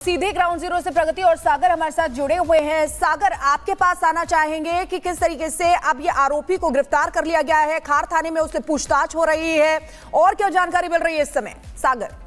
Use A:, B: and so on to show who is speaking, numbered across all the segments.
A: सीधे ground zero से प्रगति और सागर हमारे साथ जुड़े हुए हैं। सागर, आपके पास आना चाहेंगे कि किस तरीके से अब ये आरोपी को गिरफ्तार कर लिया गया है, खार थाने में उससे पूछताछ हो रही है और क्या जानकारी मिल रही है इस समय? सागर,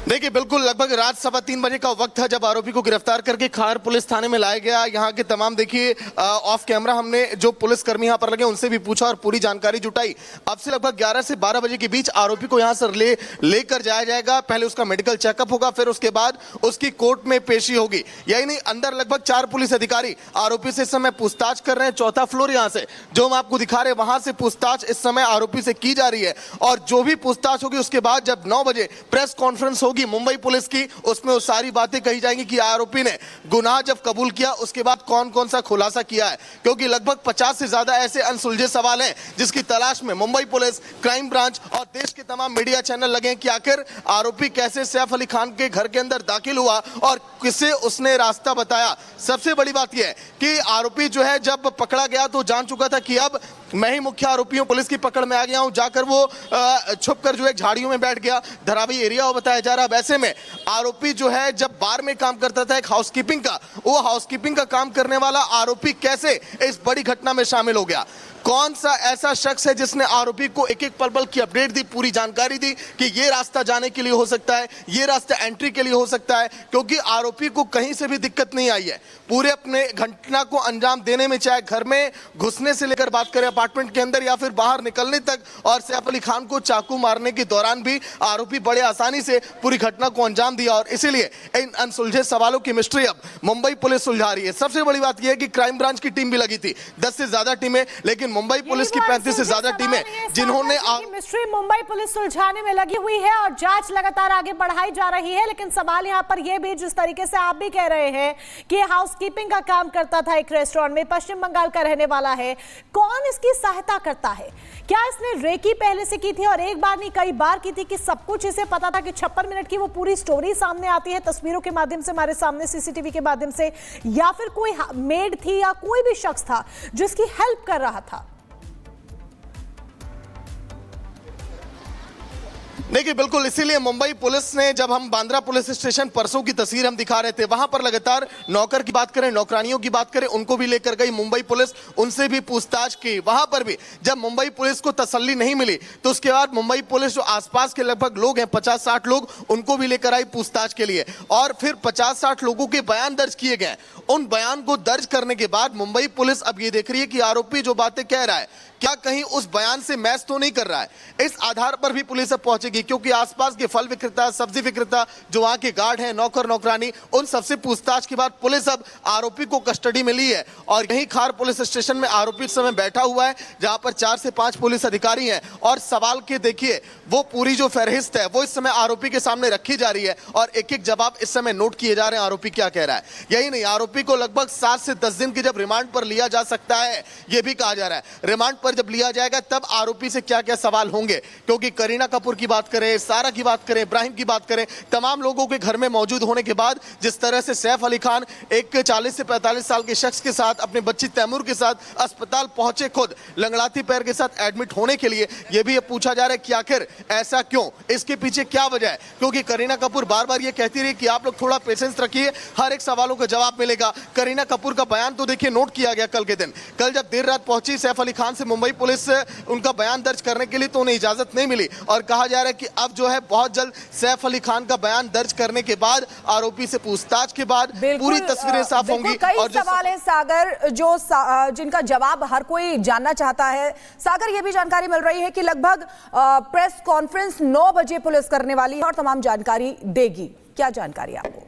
B: देखिए, बिल्कुल लगभग रात 3:15 बजे का वक्त था जब आरोपी को गिरफ्तार करके खार पुलिस थाने में लाया गया। यहाँ के तमाम, देखिए, ऑफ कैमरा हमने जो पुलिसकर्मी यहाँ पर लगे उनसे भी पूछा और पूरी जानकारी जुटाई। अब से लगभग 11 से 12 बजे के बीच आरोपी को यहाँ से लेकर जाया जाएगा। पहले उसका मेडिकल चेकअप होगा, फिर उसके बाद उसकी कोर्ट में पेशी होगी। यही नहीं, अंदर लगभग 4 पुलिस अधिकारी आरोपी से इस समय पूछताछ कर रहे हैं। 4था फ्लोर यहाँ से जो हम आपको दिखा रहे हैं, वहां से पूछताछ इस समय आरोपी से की जा रही है। और जो भी पूछताछ होगी उसके बाद जब 9 बजे प्रेस कॉन्फ्रेंस होगी मुंबई पुलिस की, उसमें वो सारी बातें कही जाएंगी कि आरोपी ने गुनाह जब कबूल किया उसके बाद कौन कौन सा खुलासा किया है। क्योंकि लगभग 50 से ज्यादा ऐसे अनसुलझे सवाल हैं जिसकी तलाश में मुंबई पुलिस, क्राइम ब्रांच और देश के तमाम मीडिया चैनल लगे हैं कि आखिर आरोपी कैसे सैफ अली खान के घर के अंदर दाखिल हुआ और किसे उसने रास्ता बताया। सबसे बड़ी बात यह है कि आरोपी जो है जब पकड़ा गया तो जान चुका था कि अब मैं ही मुख्य आरोपी हूं, पुलिस की पकड़ में आ गया हूं। जाकर वो छुपकर जो है झाड़ियों में बैठ गया, धरावी एरिया वो बताया जा रहा है। वैसे में आरोपी जो है जब बार में काम करता था एक हाउसकीपिंग का, वो हाउसकीपिंग का काम करने वाला आरोपी कैसे इस बड़ी घटना में शामिल हो गया? कौन सा ऐसा शख्स है जिसने आरोपी को एक एक पल पल की अपडेट दी, पूरी जानकारी दी कि ये रास्ता जाने के लिए हो सकता है, ये रास्ता एंट्री के लिए हो सकता है? क्योंकि आरोपी को कहीं से भी दिक्कत नहीं आई है पूरे अपने घटना को अंजाम देने में, चाहे घर में घुसने से लेकर बात करें अपार्टमेंट के अंदर या फिर बाहर निकलने तक। और सैफ अली खान को चाकू मारने के दौरान भी आरोपी बड़े आसानी से पूरी घटना को अंजाम दिया। और इसीलिए इन अनसुलझे सवालों की मिस्ट्री अब मुंबई पुलिस सुलझा रही है। सबसे बड़ी बात यह है कि क्राइम ब्रांच की टीम भी लगी थी, 10 से ज्यादा टीमें, लेकिन मुंबई पुलिस की 35 से ज्यादा टीमें जिन्होंने
C: मिस्ट्री मुंबई पुलिस सुलझाने में लगी हुई है और जांच लगातार आगे बढ़ाई जा रही है। लेकिन सवाल यहां पर यह भी, जिस तरीके से आप भी कह रहे हैं कि हाउसकीपिंग का काम करता था एक रेस्टोरेंट में, पश्चिम बंगाल का रहने वाला है, कौन इसकी सहायता करता है? क्या इसने रेकी पहले से की थी और एक बार नहीं कई बार की थी कि सब कुछ इसे पता था कि 56 मिनट की वो पूरी स्टोरी सामने आती है तस्वीरों के माध्यम से, हमारे सामने सीसीटीवी के माध्यम से, या फिर कोई मेड थी या कोई भी शख्स था जिसकी हेल्प कर रहा था?
B: देखिए, बिल्कुल इसीलिए मुंबई पुलिस ने, जब हम बांद्रा पुलिस स्टेशन परसों की तस्वीर हम दिखा रहे थे, वहां पर लगातार नौकर की बात करें, नौकरानियों की बात करें, उनको भी लेकर गई मुंबई पुलिस, उनसे भी पूछताछ की। वहां पर भी जब मुंबई पुलिस को तसल्ली नहीं मिली तो उसके बाद मुंबई पुलिस जो आसपास के लगभग लोग हैं, 50-60 लोग, उनको भी लेकर आई पूछताछ के लिए। और फिर 50-60 लोगों के बयान दर्ज किए गए। उन बयान को दर्ज करने के बाद मुंबई पुलिस अब ये देख रही है कि आरोपी जो बातें कह रहा है क्या कहीं उस बयान से मैच तो नहीं कर रहा है। इस आधार पर भी पुलिस अब पहुंचेगी, क्योंकि आसपास के फल विक्रेता, सब्जी विक्रेता, जो वहां के गार्ड हैं, नौकर नौकरानी, उन सबसे पूछताछ के बाद पुलिस अब आरोपी को कस्टडी में ली है। और यही खार पुलिस स्टेशन में आरोपी इस समय बैठा हुआ है, जहां पर 4 से 5 पुलिस अधिकारी हैं। और सवाल के, देखिए, वो पूरी जो फहरिस्त है वो इस समय आरोपी के सामने रखी जा रही है और एक एक जवाब इस समय नोट किए जा रहे हैं आरोपी क्या कह रहा है। यही नहीं, आरोपी को लगभग 7 से 10 दिन की जब रिमांड पर लिया जा सकता है, यह भी कहा जा रहा है। रिमांड पर जब लिया जाएगा तब आरोपी से क्या क्या सवाल होंगे, क्योंकि करीना कपूर की बात करें, सारा की बात करें, इब्राहिम की बात करें, तमाम लोगों के घर में मौजूद होने के बाद जिस तरह से सैफ अली खान एक 40 से 45 साल के शख्स के साथ, अपने बच्ची तैमूर के साथ अस्पताल पहुंचे, खुद लंगड़ाती पैर के साथ एडमिट होने के लिए, यह भी पूछा जा रहा है कि आखिर ऐसा क्यों, इसके पीछे क्या वजह है। क्योंकि करीना कपूर बार बार ये कहती रही कि आप लोग थोड़ा पेशेंस रखिए, हर एक सवालों का जवाब मिलेगा। करीना कपूर का बयान तो देखिए नोट किया गया कल के दिन। कल जब देर रात पहुंची सैफ अली खान से मुंबई पुलिस उनका बयान दर्ज करने के लिए, तो उन्हें इजाजत नहीं मिली और कहा जा रहा है कि अब जो है बहुत जल्द सैफ अली खान का बयान दर्ज करने के बाद, आरोपी से पूछताछ के बाद पूरी तस्वीरें साफ होंगी।
A: और सवाल है सागर, जो जिनका जवाब हर कोई जानना चाहता है। सागर, ये भी जानकारी मिल रही है कि लगभग प्रेस कॉन्फ्रेंस 9 बजे पुलिस करने वाली है और तमाम जानकारी देगी। क्या जानकारी आपको?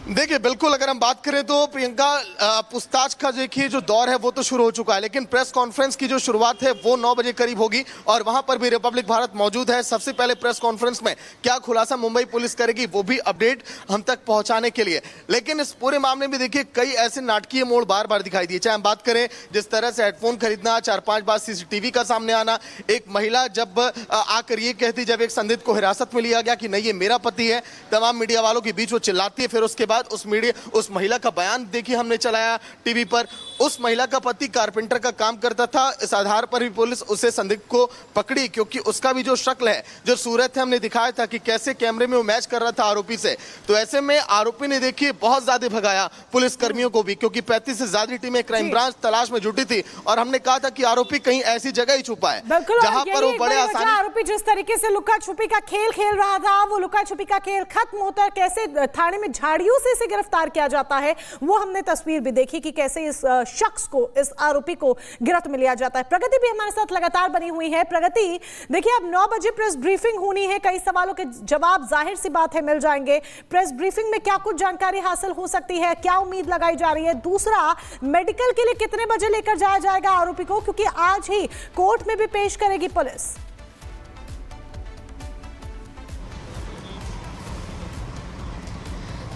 B: देखिए, बिल्कुल अगर हम बात करें तो प्रियंका, पूछताछ का देखिए जो दौर है वो तो शुरू हो चुका है, लेकिन प्रेस कॉन्फ्रेंस की जो शुरुआत है वो 9 बजे करीब होगी और वहां पर भी रिपब्लिक भारत मौजूद है। सबसे पहले प्रेस कॉन्फ्रेंस में क्या खुलासा मुंबई पुलिस करेगी वो भी अपडेट हम तक पहुंचाने के लिए। लेकिन इस पूरे मामले में देखिए कई ऐसे नाटकीय मोड़ बार बार दिखाई दिए। चाहे हम बात करें जिस तरह से हेडफोन खरीदना, 4-5 बार सीसीटीवी का सामने आना, एक महिला जब आकर ये कहती, जब एक संदिग्ध को हिरासत में लिया गया कि नहीं ये मेरा पति है, तमाम मीडिया वालों के बीच वो चिल्लाती है, फिर उसके बाद बाद उस महिला का बयान देखिए हमने चलाया टीवी पर। उस महिला का पति कारपेंटर का काम करता था। इस आधार पर भी पुलिस उसे संदिग्ध को पकड़ी, क्योंकि उसका भी जो शक्ल है, जो सूरत है, हमने दिखाया था कि कैसे कैमरे में वो मैच कर रहा था आरोपी से। तो ऐसे में आरोपी ने देखिए बहुत ज्यादा भगाया पुलिस कर्मियों को भी, क्योंकि 35 से ज्यादा टीमें क्राइम ब्रांच तलाश में जुटी थी और हमने कहा था कि आरोपी कहीं ऐसी जगह ही छुपा है जहां पर वो बड़े आसानी।
C: आरोपी जिस तरीके से लुका छुपी का खेल खेल रहा था, वो लुका छुपी का खेल खत्म होता है, कैसे थाने में झाड़ियों से इसे गिरफ्तार किया जाता है, वो हमने तस्वीर भी देखी कि कैसे इस शख्स को, इस आरोपी को गिरफ्त में लिया जाता है। प्रगति भी हमारे साथ लगातार बनी हुई है। प्रगति, देखिए अब 9 बजे प्रेस ब्रीफिंग होनी है, कई सवालों के जवाब जाहिर सी बात है मिल जाएंगे। प्रेस ब्रीफिंग में क्या कुछ जानकारी हासिल हो सकती है, क्या उम्मीद लगाई जा रही है? दूसरा, मेडिकल के लिए कितने बजे लेकर जाया जाएगा आरोपी को, क्योंकि आज ही कोर्ट में भी पेश करेगी पुलिस।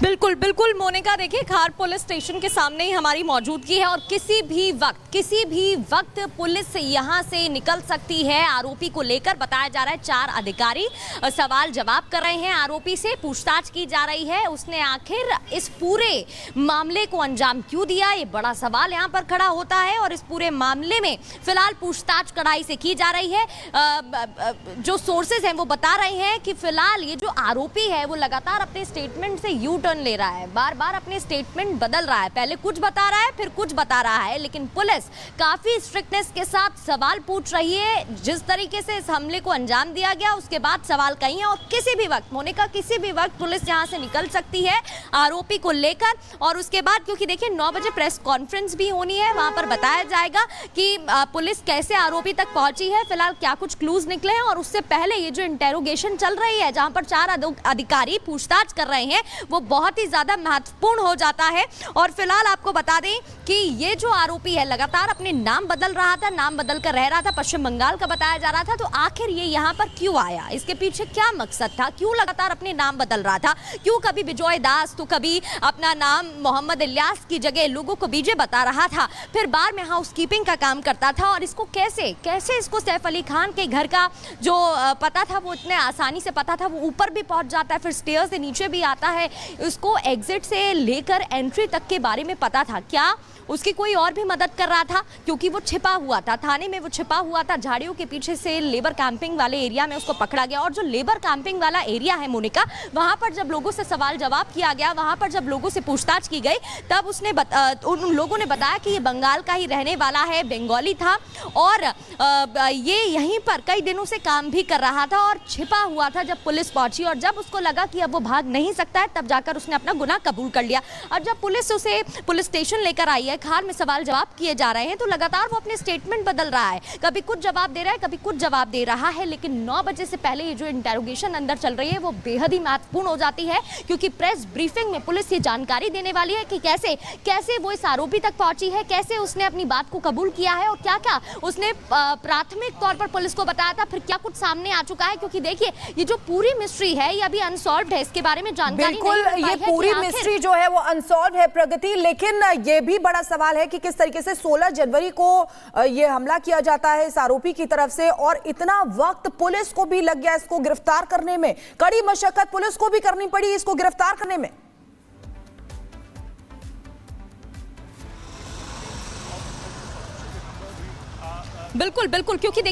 D: बिल्कुल बिल्कुल मोनिका, देखिए खार पुलिस स्टेशन के सामने ही हमारी मौजूदगी है और किसी भी वक्त पुलिस यहां से निकल सकती है। आरोपी को लेकर बताया जा रहा है 4 अधिकारी सवाल जवाब कर रहे हैं, आरोपी से पूछताछ की जा रही है। उसने आखिर इस पूरे मामले को अंजाम क्यों दिया, ये बड़ा सवाल यहां पर खड़ा होता है। और इस पूरे मामले में फिलहाल पूछताछ कड़ाई से की जा रही है। जो सोर्सेज हैं वो बता रहे हैं कि फिलहाल ये जो आरोपी है वो लगातार अपने स्टेटमेंट से यू टर्न ले रहा है, बार बार अपने स्टेटमेंट बदल रहा है, पहले कुछ बता रहा है फिर कुछ बता रहा है। लेकिन पुलिस काफी स्ट्रिक्टनेस के साथ सवाल पूछ रही है। जिस तरीके से इस हमले को अंजाम दिया गया उसके बाद सवाल कहीं है और किसी भी वक्त मोनिका, किसी भी वक्त पुलिस यहां से निकल सकती है आरोपी को लेकर। और उसके बाद क्योंकि देखिए 9 बजे प्रेस कॉन्फ्रेंस भी होनी है, वहां पर बताया जाएगा कि पुलिस कैसे आरोपी तक पहुंची है, फिलहाल क्या कुछ क्लूज निकले हैं। और उससे पहले ये जो इंटेरोगेशन चल रही है जहां पर 4 अधिकारी पूछताछ कर रहे हैं वो बहुत ही ज्यादा महत्वपूर्ण हो जाता है। और फिलहाल आपको बता दें कि ये जो आरोपी है लगातार अपने नाम बदल रहा था, नाम बदल कर रह रहा था, पश्चिम बंगाल का बताया जा रहा था। तो आखिर ये यहाँ पर क्यों आया, इसके पीछे क्या मकसद था, क्यों लगातार अपने नाम बदल रहा था, क्यों कभी विजय दास तो कभी अपना नाम मोहम्मद इलियास की जगह लोगों को बीजे बता रहा था, फिर बार में हाउसकीपिंग का काम करता था। और इसको कैसे इसको सैफ अली खान के घर का जो पता था वो इतने आसानी से पता था, वो ऊपर भी पहुंच जाता है, फिर स्टेयर से नीचे भी आता है, उसको एग्जिट से लेकर एंट्री तक के बारे में पता था। क्या उसकी कोई और भी मदद कर रहा था, क्योंकि वो छिपा हुआ था थाने में, वो छिपा हुआ था झाड़ियों के पीछे से लेबर कैंपिंग वाले एरिया में उसको पकड़ा गया। और जो लेबर कैंपिंग वाला एरिया है मोनिका, वहां पर जब लोगों से सवाल जवाब किया गया, वहां पर जब लोगों से पूछताछ की गई, तब उन लोगों ने बताया कि ये बंगाल का ही रहने वाला है, बंगाली था और ये यहीं पर कई दिनों से काम भी कर रहा था और छिपा हुआ था जब पुलिस पहुंची। और जब उसको लगा कि अब वो भाग नहीं सकता है, तब जाकर उसने अपना गुनाह कबूल कर लिया। और जब पुलिस उसे पुलिस स्टेशन लेकर आई है, खार में सवाल जवाब किए जा रहे हैं, तो लगातार वो अपने स्टेटमेंट बदल रहा है, कभी कुछ जवाब दे रहा है, कभी कुछ जवाब दे रहा है। लेकिन 9 बजे से पहले ये जो इंटेरोगेशन अंदर चल रही है वो बेहद ही महत्वपूर्ण हो जाती है, क्योंकि प्रेस ब्रीफिंग में पुलिस ये जानकारी देने वाली है कि कैसे वो इस आरोपी तक पहुंची है, कैसे उसने अपनी बात को कबूल किया है और क्या क्या उसने प्राथमिक तौर पर पुलिस को बताया था, फिर क्या कुछ सामने आ चुका है। क्योंकि देखिए ये जो पूरी मिस्ट्री है ये अभी अनसॉल्व्ड है, इसके बारे में जानकारी
A: बिल्कुल, ये पूरी मिस्ट्री जो है वो अनसॉल्व है प्रगति। लेकिन ये भी बड़ा सवाल है कि किस तरीके से 16 जनवरी को ये हमला किया जाता है इस आरोपी की तरफ से और इतना वक्त पुलिस को भी लग गया इसको गिरफ्तार करने में, कड़ी मशक्कत पुलिस को भी करनी पड़ी इसको गिरफ्तार करने में।
D: बिल्कुल बिल्कुल, क्योंकि